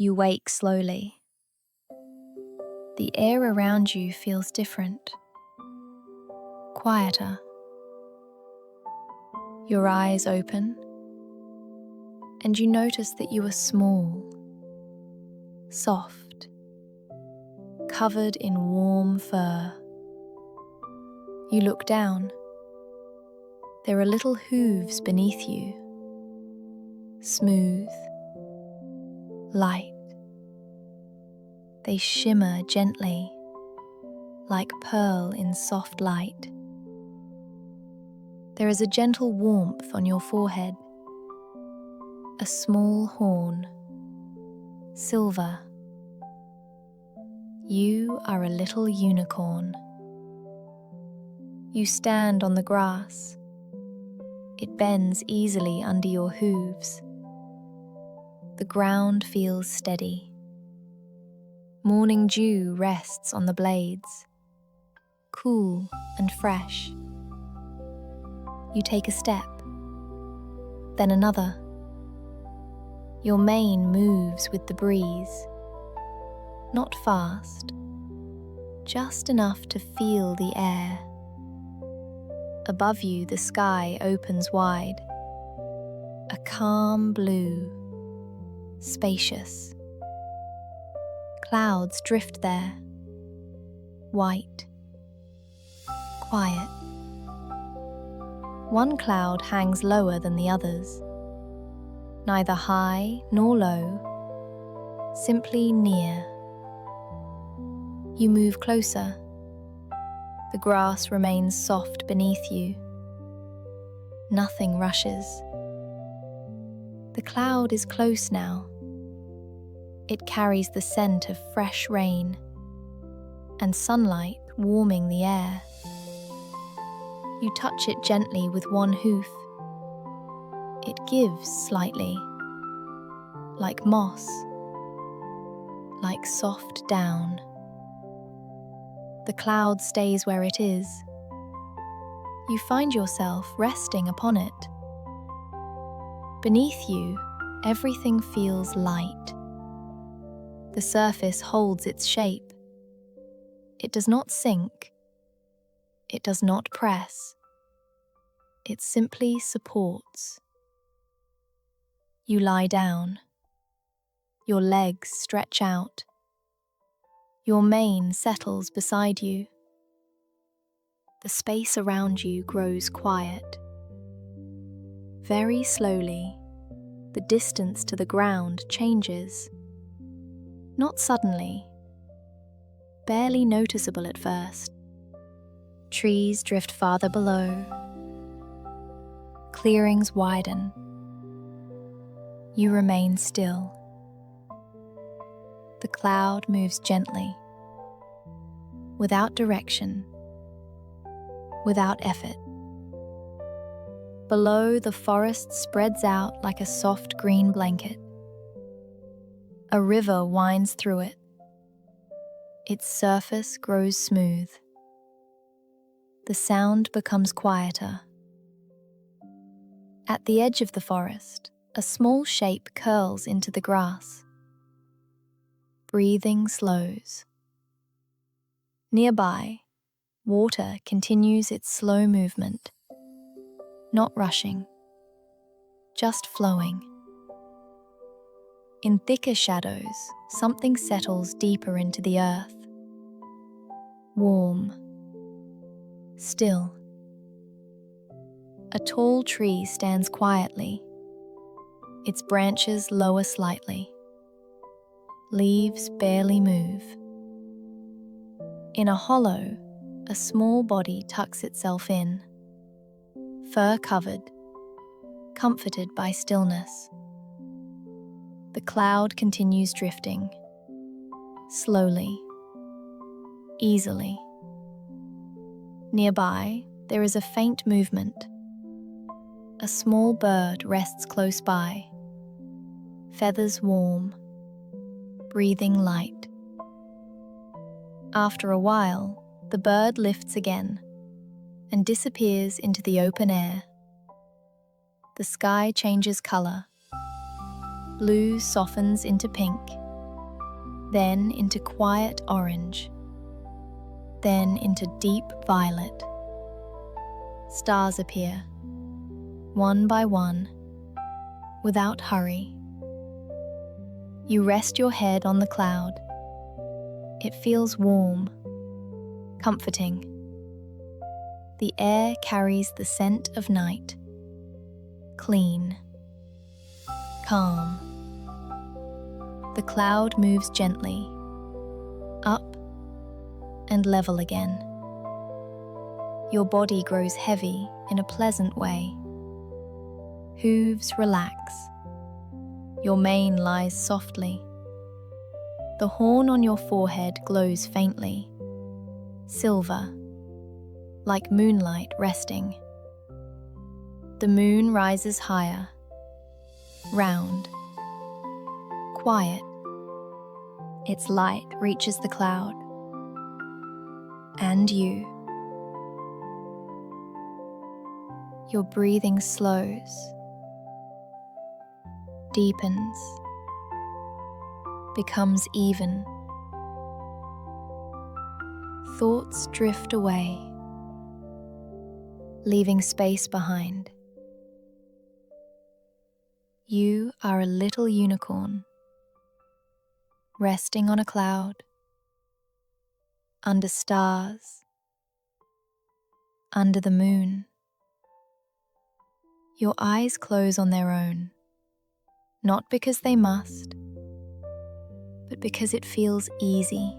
You wake slowly. The air around you feels different, quieter. Your eyes open, and you notice that you are small, soft, covered in warm fur. You look down. There are little hooves beneath you, smooth, light. They shimmer gently, like pearl in soft light. There is a gentle warmth on your forehead, a small horn, silver. You are a little unicorn. You stand on the grass. It bends easily under your hooves. The ground feels steady. Morning dew rests on the blades, cool and fresh. You take a step, then another. Your mane moves with the breeze, not fast, just enough to feel the air. Above you, the sky opens wide, a calm blue, spacious. Clouds drift there, white, quiet. One cloud hangs lower than the others, neither high nor low, simply near. You move closer. The grass remains soft beneath you. Nothing rushes. The cloud is close now. It carries the scent of fresh rain and sunlight warming the air. You touch it gently with one hoof. It gives slightly, like moss, like soft down. The cloud stays where it is. You find yourself resting upon it. Beneath you, everything feels light. The surface holds its shape. It does not sink. It does not press. It simply supports. You lie down. Your legs stretch out. Your mane settles beside you. The space around you grows quiet. Very slowly, the distance to the ground changes. Not suddenly, barely noticeable at first. Trees drift farther below. Clearings widen. You remain still. The cloud moves gently, without direction, without effort. Below, the forest spreads out like a soft green blanket. A river winds through it. Its surface grows smooth. The sound becomes quieter. At the edge of the forest, a small shape curls into the grass. Breathing slows. Nearby, water continues its slow movement, not rushing, just flowing. In thicker shadows, something settles deeper into the earth. Warm, still. A tall tree stands quietly. Its branches lower slightly. Leaves barely move. In a hollow, a small body tucks itself in, fur covered, comforted by stillness. The cloud continues drifting, slowly, easily. Nearby, there is a faint movement. A small bird rests close by, feathers warm, breathing light. After a while, the bird lifts again and disappears into the open air. The sky changes color. Blue softens into pink, then into quiet orange, then into deep violet. Stars appear, one by one, without hurry. You rest your head on the cloud. It feels warm, comforting. The air carries the scent of night, clean, calm. The cloud moves gently, up and level again. Your body grows heavy in a pleasant way. Hooves relax. Your mane lies softly. The horn on your forehead glows faintly, silver, like moonlight resting. The moon rises higher, round, quiet. Its light reaches the cloud, and you. Your breathing slows, deepens, becomes even. Thoughts drift away, leaving space behind. You are a little unicorn, resting on a cloud, under stars, under the moon. Your eyes close on their own, not because they must, but because it feels easy.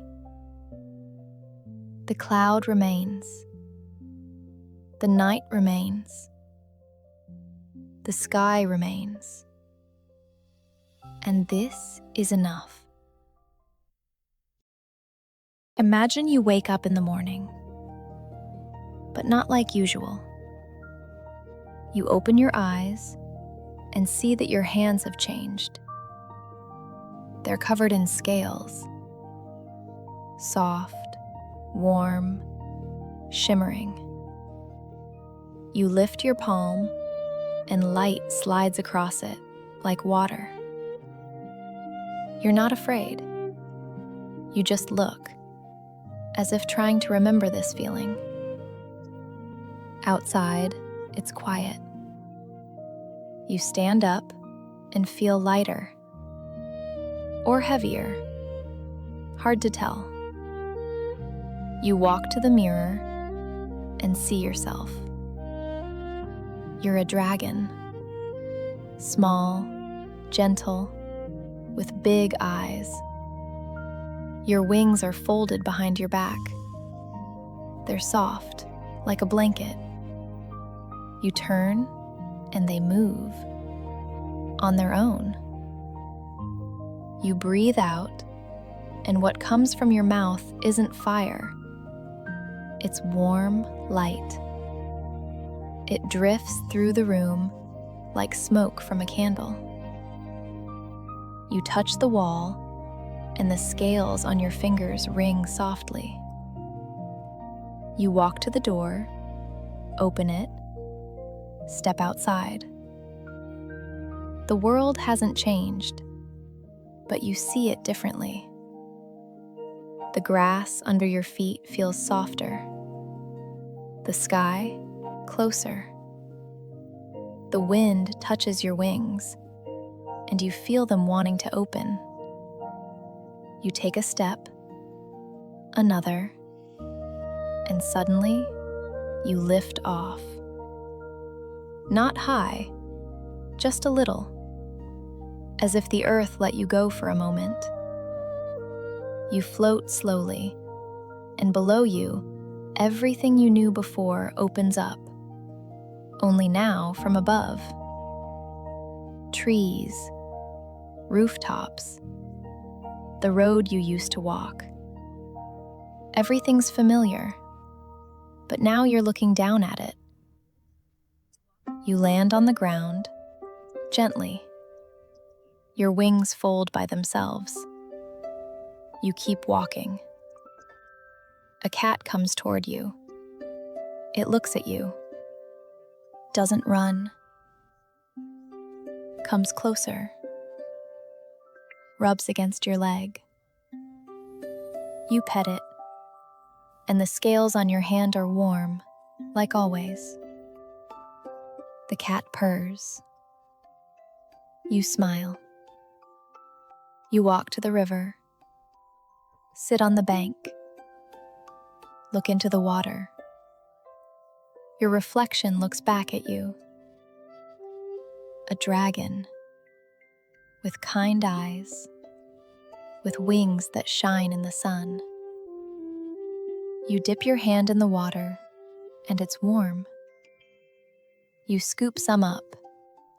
The cloud remains. The night remains. The sky remains. And this is enough. Imagine you wake up in the morning, but not like usual. You open your eyes and see that your hands have changed. They're covered in scales, soft, warm, shimmering. You lift your palm and light slides across it like water. You're not afraid. You just look, as if trying to remember this feeling. Outside, it's quiet. You stand up and feel lighter or heavier, hard to tell. You walk to the mirror and see yourself. You're a dragon, small, gentle, with big eyes. Your wings are folded behind your back. They're soft, like a blanket. You turn and they move on their own. You breathe out, and what comes from your mouth isn't fire. It's warm light. It drifts through the room like smoke from a candle. You touch the wall, and the scales on your fingers ring softly. You walk to the door, open it, step outside. The world hasn't changed, but you see it differently. The grass under your feet feels softer. The sky, closer. The wind touches your wings, and you feel them wanting to open. You take a step, another, and suddenly you lift off. Not high, just a little, as if the earth let you go for a moment. You float slowly, and below you, everything you knew before opens up, only now from above. Trees, rooftops, the road you used to walk. Everything's familiar, but now you're looking down at it. You land on the ground, gently. Your wings fold by themselves. You keep walking. A cat comes toward you. It looks at you, doesn't run, comes closer, rubs against your leg. You pet it, and the scales on your hand are warm, like always. The cat purrs. You smile. You walk to the river, sit on the bank, look into the water. Your reflection looks back at you. A dragon, with kind eyes, with wings that shine in the sun. You dip your hand in the water, and it's warm. You scoop some up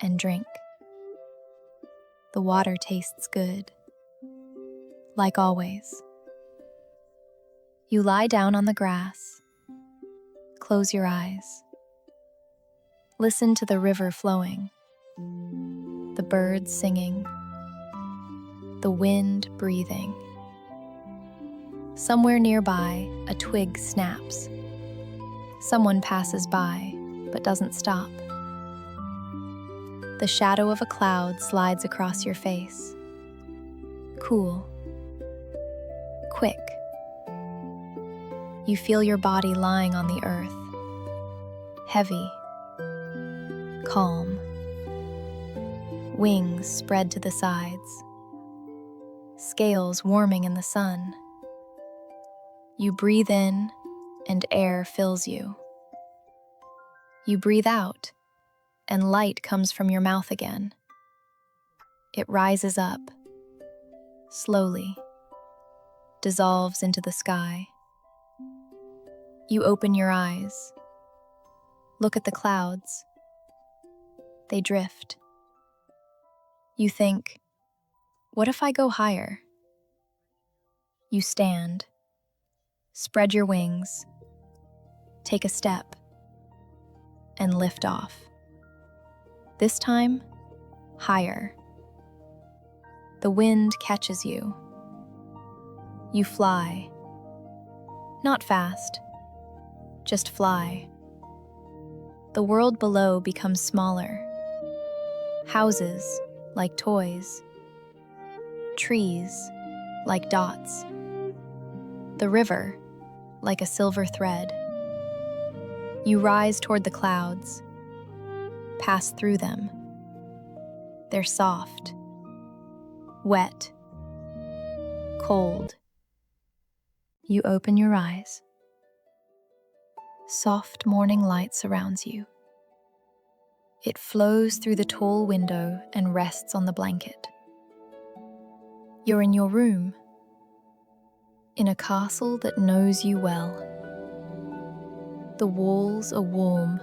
and drink. The water tastes good, like always. You lie down on the grass, close your eyes. Listen to the river flowing, the birds singing, the wind breathing. Somewhere nearby, a twig snaps. Someone passes by, but doesn't stop. The shadow of a cloud slides across your face. Cool. Quick. You feel your body lying on the earth. Heavy. Calm. Wings spread to the sides. Scales warming in the sun. You breathe in, and air fills you. You breathe out, and light comes from your mouth again. It rises up, slowly, dissolves into the sky. You open your eyes. Look at the clouds. They drift. You think, what if I go higher? You stand, spread your wings, take a step, and lift off. This time, higher. The wind catches you. You fly. Not fast, just fly. The world below becomes smaller. Houses, like toys. Trees, like dots. The river, like a silver thread. You rise toward the clouds, pass through them. They're soft, wet, cold. You open your eyes. Soft morning light surrounds you. It flows through the tall window and rests on the blanket. You're in your room, in a castle that knows you well. The walls are warm.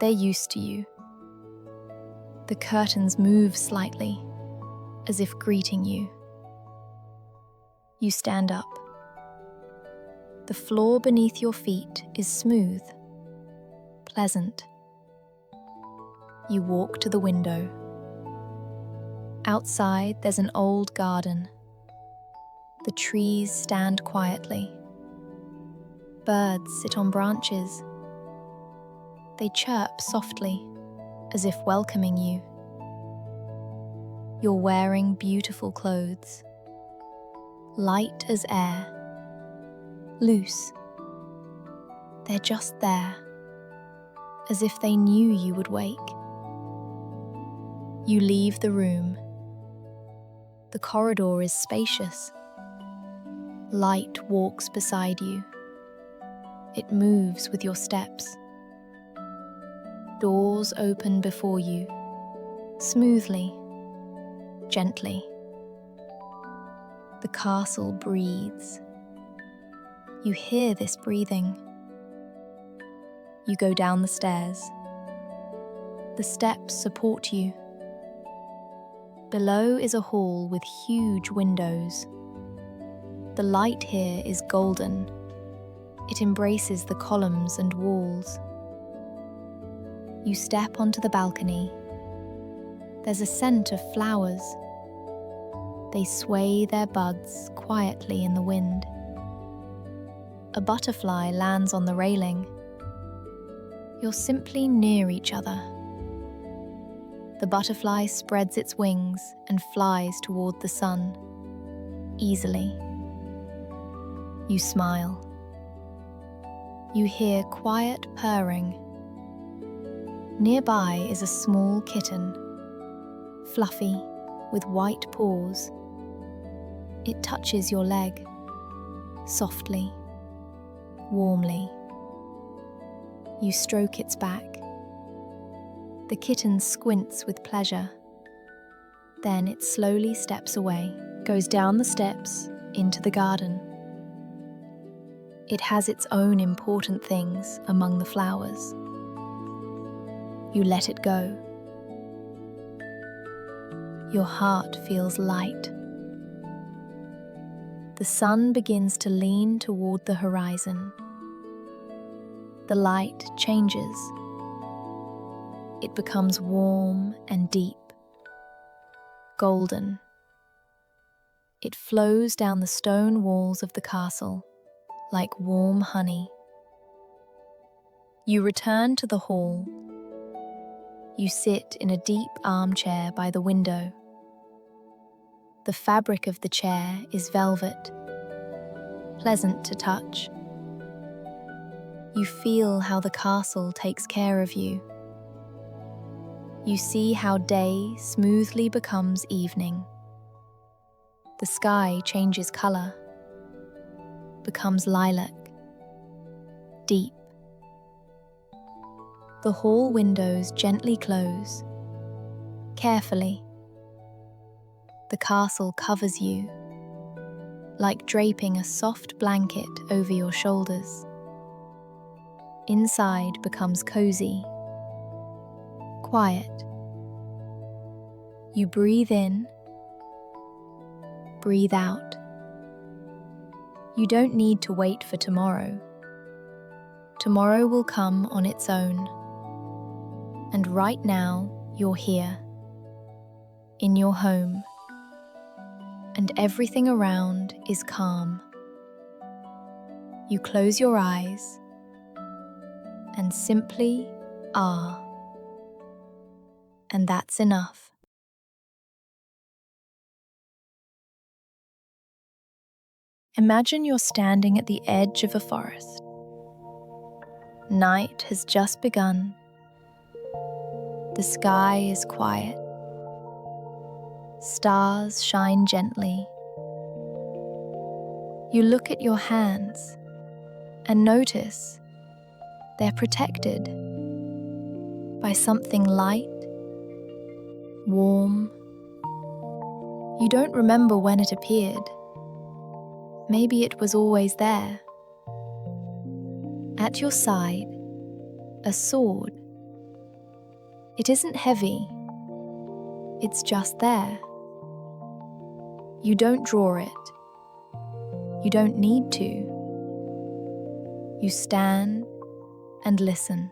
They're used to you. The curtains move slightly, as if greeting you. You stand up. The floor beneath your feet is smooth, pleasant. You walk to the window. Outside, there's an old garden. The trees stand quietly. Birds sit on branches. They chirp softly, as if welcoming you. You're wearing beautiful clothes, light as air, loose. They're just there, as if they knew you would wake. You leave the room. The corridor is spacious. Light walks beside you. It moves with your steps. Doors open before you, smoothly, gently. The castle breathes. You hear this breathing. You go down the stairs. The steps support you. Below is a hall with huge windows. The light here is golden. It embraces the columns and walls. You step onto the balcony. There's a scent of flowers. They sway their buds quietly in the wind. A butterfly lands on the railing. You're simply near each other. The butterfly spreads its wings and flies toward the sun, easily. You smile. You hear quiet purring. Nearby is a small kitten, fluffy, with white paws. It touches your leg, softly, warmly. You stroke its back. The kitten squints with pleasure. Then it slowly steps away, goes down the steps, into the garden. It has its own important things among the flowers. You let it go. Your heart feels light. The sun begins to lean toward the horizon. The light changes. It becomes warm and deep, golden. It flows down the stone walls of the castle like warm honey. You return to the hall. You sit in a deep armchair by the window. The fabric of the chair is velvet, pleasant to touch. You feel how the castle takes care of you. You see how day smoothly becomes evening. The sky changes color, becomes lilac, deep. The hall windows gently close, carefully. The castle covers you, like draping a soft blanket over your shoulders. Inside becomes cozy, quiet. You breathe in, breathe out. You don't need to wait for tomorrow. Tomorrow will come on its own. And right now, you're here, in your home, and everything around is calm. You close your eyes and simply are. And that's enough. Imagine you're standing at the edge of a forest. Night has just begun. The sky is quiet. Stars shine gently. You look at your hands and notice they're protected by something light, warm. You don't remember when it appeared. Maybe it was always there. At your side, a sword. It isn't heavy. It's just there. You don't draw it. You don't need to. You stand and listen.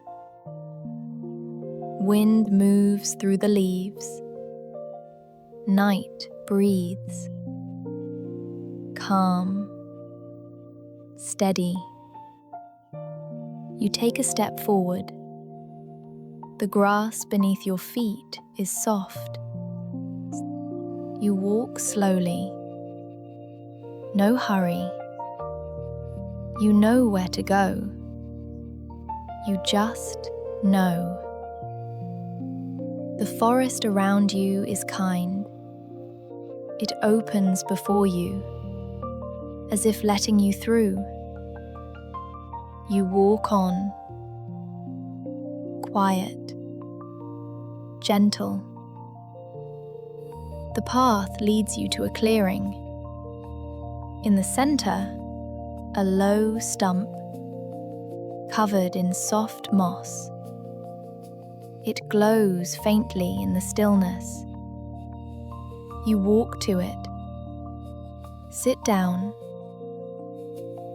Wind moves through the leaves. Night breathes. Calm, steady. You take a step forward. The grass beneath your feet is soft. You walk slowly. No hurry. You know where to go. You just know. The forest around you is kind. It opens before you, as if letting you through. You walk on, quiet, gentle. The path leads you to a clearing. In the center, a low stump, covered in soft moss. It glows faintly in the stillness. You walk to it. Sit down.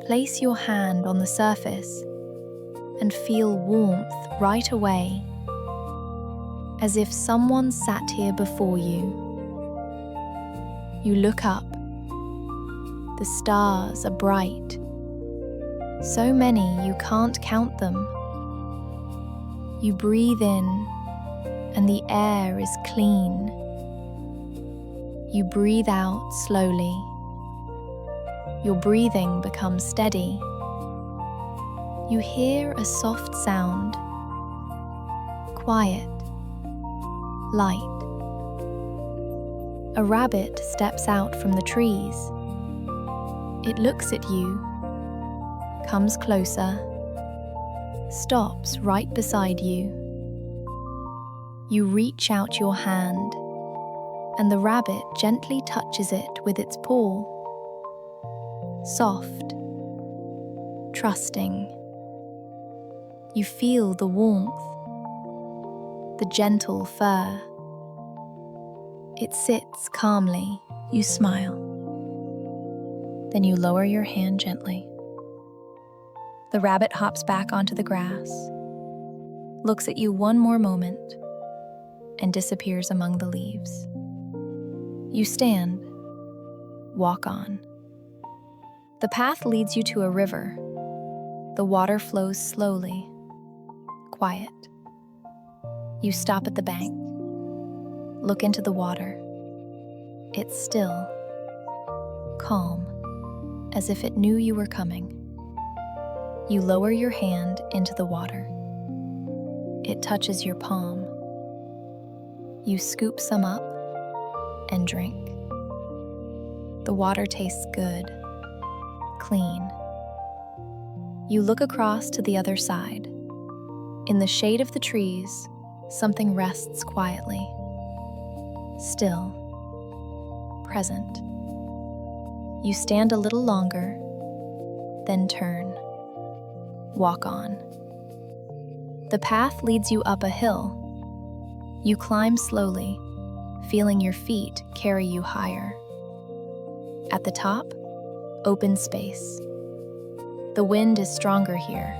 Place your hand on the surface and feel warmth right away, as if someone sat here before you. You look up. The stars are bright. So many you can't count them. You breathe in, and the air is clean. You breathe out slowly. Your breathing becomes steady. You hear a soft sound, quiet, light. A rabbit steps out from the trees. It looks at you, comes closer, stops right beside you. You reach out your hand, and the rabbit gently touches it with its paw. Soft, trusting. You feel the warmth, the gentle fur. It sits calmly. You smile. Then you lower your hand gently. The rabbit hops back onto the grass, looks at you one more moment, and disappears among the leaves. You stand, walk on. The path leads you to a river. The water flows slowly, quiet. You stop at the bank, look into the water. It's still, calm, as if it knew you were coming. You lower your hand into the water. It touches your palm. You scoop some up and drink. The water tastes good, clean. You look across to the other side. In the shade of the trees, something rests quietly, still, present. You stand a little longer, then turn, walk on. The path leads you up a hill. You climb slowly, feeling your feet carry you higher. At the top, open space. The wind is stronger here.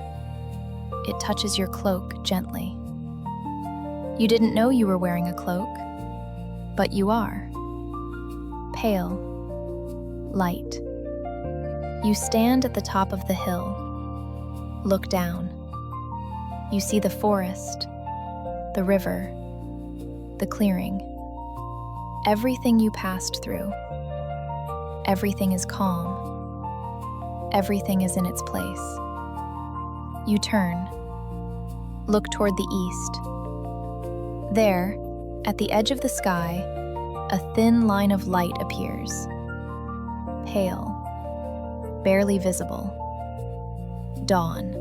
It touches your cloak gently. You didn't know you were wearing a cloak, but you are. Pale, light. You stand at the top of the hill. Look down. You see the forest, the river, the clearing. Everything you passed through. Everything is calm. Everything is in its place. You turn. Look toward the east. There, at the edge of the sky, a thin line of light appears. Pale, barely visible. Dawn.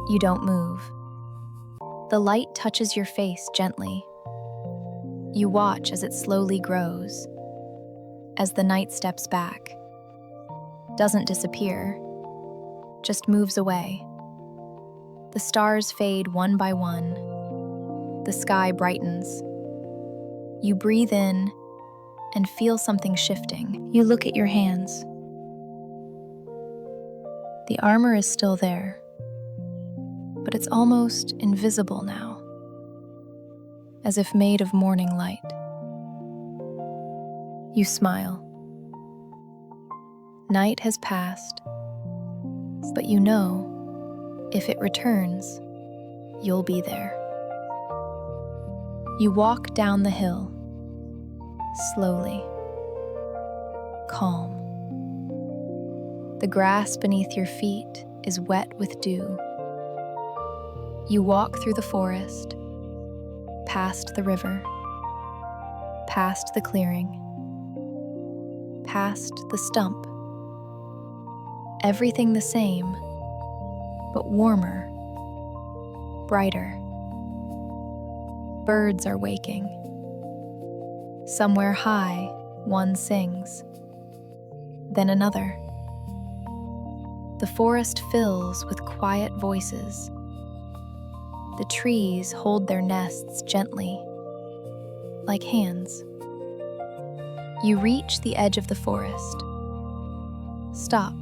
You don't move. The light touches your face gently. You watch as it slowly grows, as the night steps back. Doesn't disappear, just moves away. The stars fade one by one. The sky brightens. You breathe in and feel something shifting. You look at your hands. The armor is still there, but it's almost invisible now, as if made of morning light. You smile. Night has passed, but you know, if it returns, you'll be there. You walk down the hill, slowly, calm. The grass beneath your feet is wet with dew. You walk through the forest, past the river, past the clearing, past the stump. Everything the same, but warmer, brighter. Birds are waking. Somewhere high, one sings, then another. The forest fills with quiet voices. The trees hold their nests gently, like hands. You reach the edge of the forest. Stop.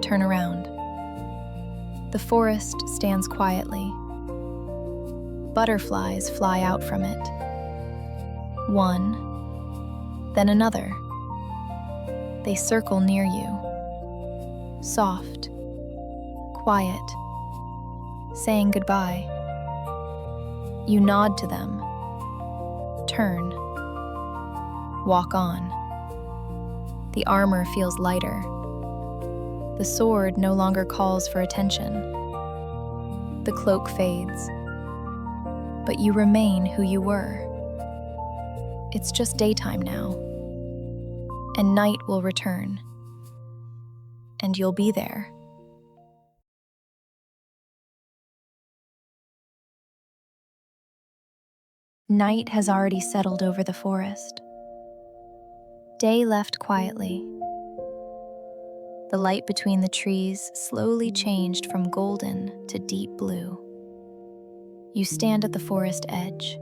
Turn around. The forest stands quietly. Butterflies fly out from it. One, then another. They circle near you. Soft, quiet, saying goodbye. You nod to them. Turn. Walk on. The armor feels lighter. The sword no longer calls for attention. The cloak fades, but you remain who you were. It's just daytime now, and night will return, and you'll be there. Night has already settled over the forest. Day left quietly. The light between the trees slowly changed from golden to deep blue. You stand at the forest edge.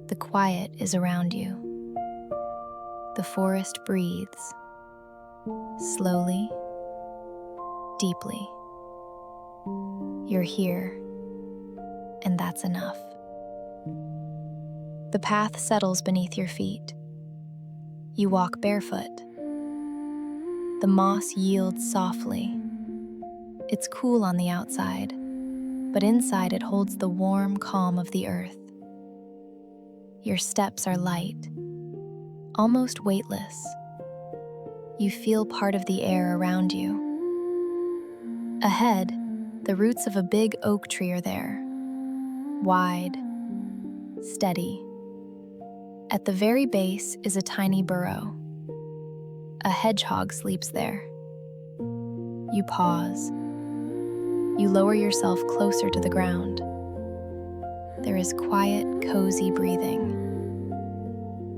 The quiet is around you. The forest breathes, slowly, deeply. You're here, and that's enough. The path settles beneath your feet. You walk barefoot. The moss yields softly. It's cool on the outside, but inside it holds the warm calm of the earth. Your steps are light, almost weightless. You feel part of the air around you. Ahead, the roots of a big oak tree are there, wide, steady. At the very base is a tiny burrow. A hedgehog sleeps there. You pause. You lower yourself closer to the ground. There is quiet, cozy breathing.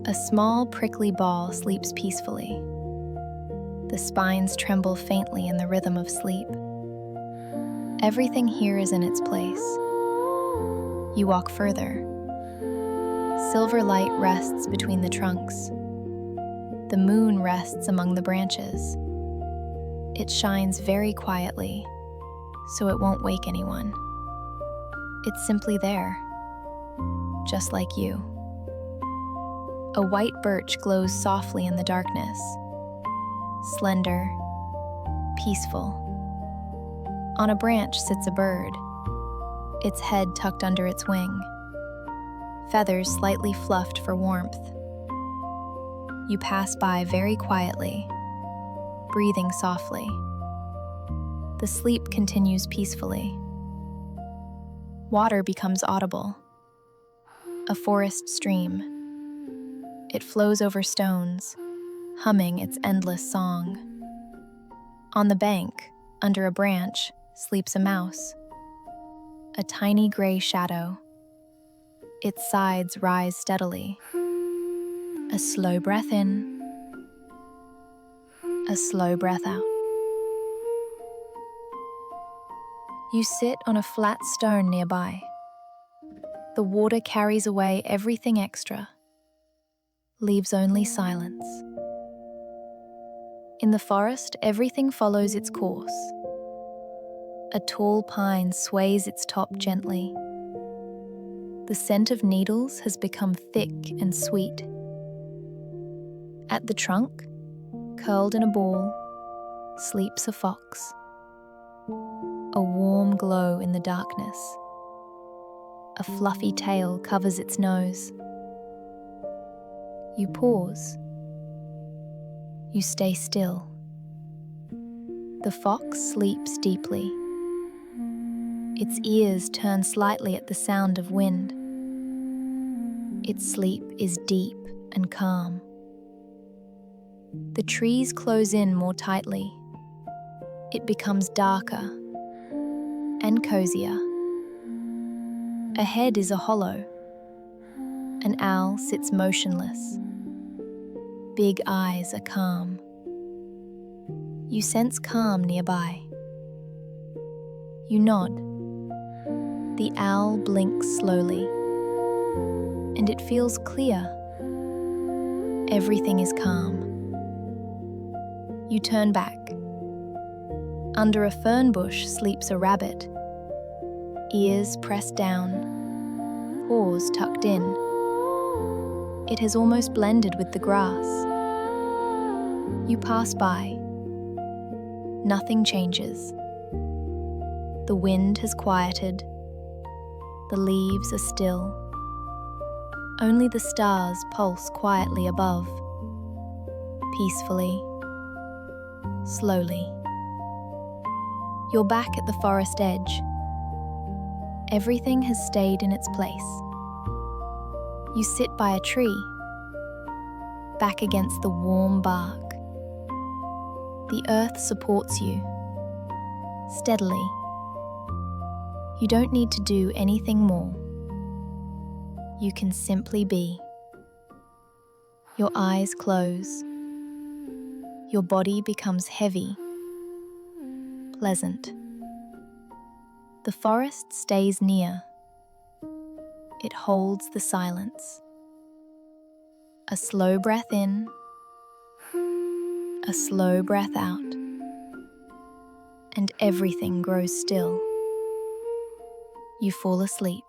A small, prickly ball sleeps peacefully. The spines tremble faintly in the rhythm of sleep. Everything here is in its place. You walk further. Silver light rests between the trunks. The moon rests among the branches. It shines very quietly, so it won't wake anyone. It's simply there, just like you. A white birch glows softly in the darkness, slender, peaceful. On a branch sits a bird, its head tucked under its wing, feathers slightly fluffed for warmth. You pass by very quietly, breathing softly. The sleep continues peacefully. Water becomes audible, a forest stream. It flows over stones, humming its endless song. On the bank, under a branch, sleeps a mouse, a tiny gray shadow. Its sides rise steadily. A slow breath in, a slow breath out. You sit on a flat stone nearby. The water carries away everything extra, leaves only silence. In the forest, everything follows its course. A tall pine sways its top gently. The scent of needles has become thick and sweet. At the trunk, curled in a ball, sleeps a fox. A warm glow in the darkness. A fluffy tail covers its nose. You pause. You stay still. The fox sleeps deeply. Its ears turn slightly at the sound of wind. Its sleep is deep and calm. The trees close in more tightly. It becomes darker and cozier. Ahead is a hollow. An owl sits motionless. Big eyes are calm. You sense calm nearby. You nod. The owl blinks slowly, and it feels clear. Everything is calm. You turn back. Under a fern bush sleeps a rabbit, ears pressed down, paws tucked in. It has almost blended with the grass. You pass by. Nothing changes. The wind has quieted. The leaves are still. Only the stars pulse quietly above. peacefully, slowly. You're back at the forest edge. Everything has stayed in its place. You sit by a tree, back against the warm bark. The earth supports you, steadily. You don't need to do anything more. You can simply be. Your eyes close. Your body becomes heavy, pleasant. The forest stays near. It holds the silence. A slow breath in, a slow breath out, and everything grows still. You fall asleep.